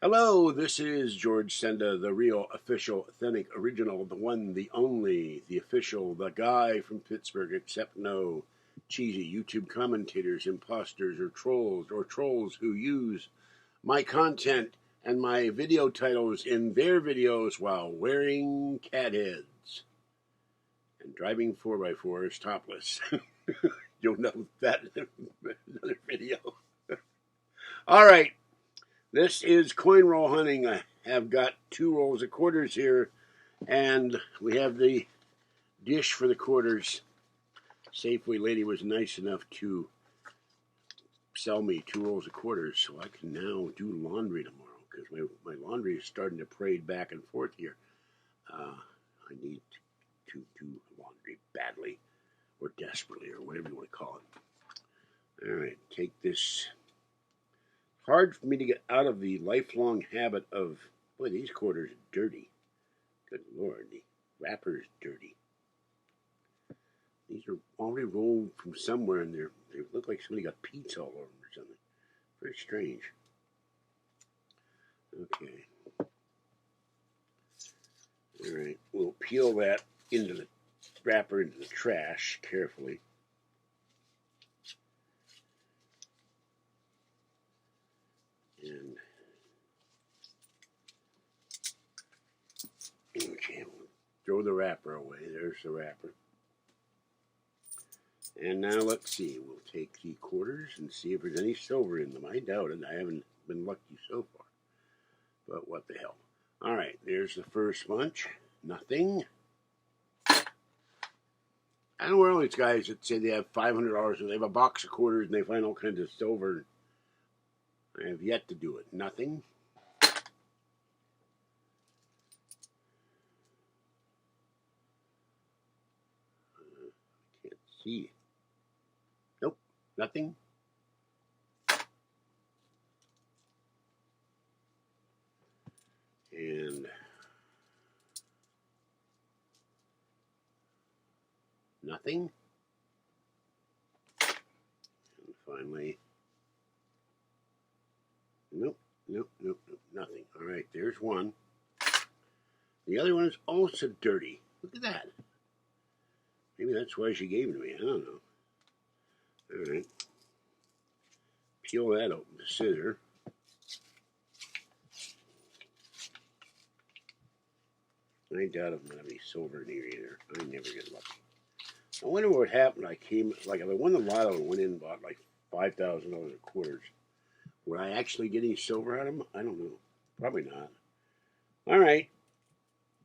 Hello, this is George Senda, the real, official, authentic, original, the one, the only, the official, the guy from Pittsburgh, except no cheesy YouTube commentators, imposters, or trolls who use my content and my video titles in their videos while wearing cat heads and driving 4x4s topless. You'll know that in another video. All right. This is coin roll hunting. I have got 2 rolls of quarters here, and we have the dish for the quarters. Safeway lady was nice enough to sell me 2 rolls of quarters, so I can now do laundry tomorrow, because my laundry is starting to parade back and forth here. I need to do laundry badly, or desperately, or whatever you want to call it. All right, take this. Hard for me to get out of the lifelong habit of, boy, these quarters are dirty. Good Lord, the wrapper's dirty. These are already rolled from somewhere, and they look like somebody got pizza all over them or something. Very strange. Okay. All right, we'll peel that into the wrapper into the trash carefully. And okay, we'll throw the wrapper away. There's the wrapper. And now let's see. We'll take the quarters and see if there's any silver in them. I doubt it. I haven't been lucky so far. But what the hell. All right, there's the first bunch. Nothing. I don't know where all these guys that say they have $500 or they have a box of quarters and they find all kinds of silver. I have yet to do it. Nothing. I can't see. Nope. Nothing. And nothing. And finally, nope, nothing. All right, there's one. The other one is also dirty. Look at that. Maybe that's why she gave it to me. I don't know. All right. Peel that open with a scissor. I doubt if I'm going to have any silver in here either. I never get lucky. I wonder what happened. If I won the lotto and went in and bought like $5,000 of quarters, would I actually get any silver out of them? I don't know. Probably not. All right.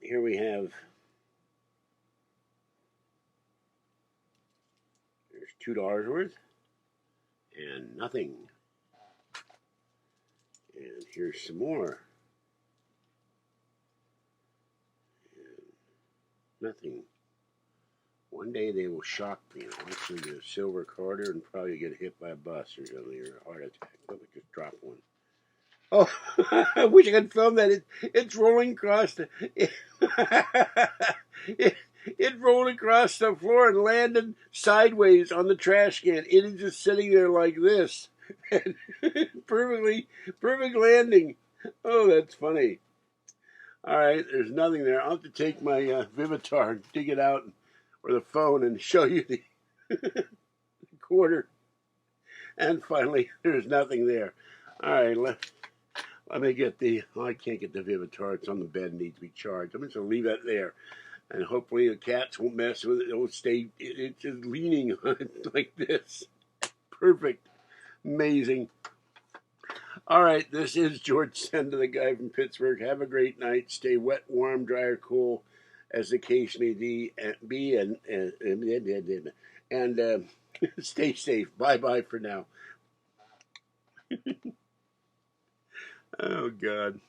Here we have, there's $2 worth and nothing. And here's some more. And nothing. One day they will shock me. I'll actually get a silver quarter and probably get hit by a bus or something, or a heart attack. But we just drop one. Oh, I wish I could film that. It's rolling across the. It rolled across the floor and landed sideways on the trash can. It is just sitting there like this. Perfect landing. Oh, that's funny. All right, there's nothing there. I'll have to take my Vivitar and dig it out, or the phone, and show you the quarter. And finally, there's nothing there. All right, let me get the. Oh, I can't get the Vivitar. It's on the bed. Needs to be charged. I'm just gonna leave that there, and hopefully the cats won't mess with it. It'll stay. It's just leaning on it like this. Perfect. Amazing. All right, this is George Senda, the guy from Pittsburgh. Have a great night. Stay wet, warm, dry, or cool, as the case may be, and stay safe. Bye-bye for now. Oh, God.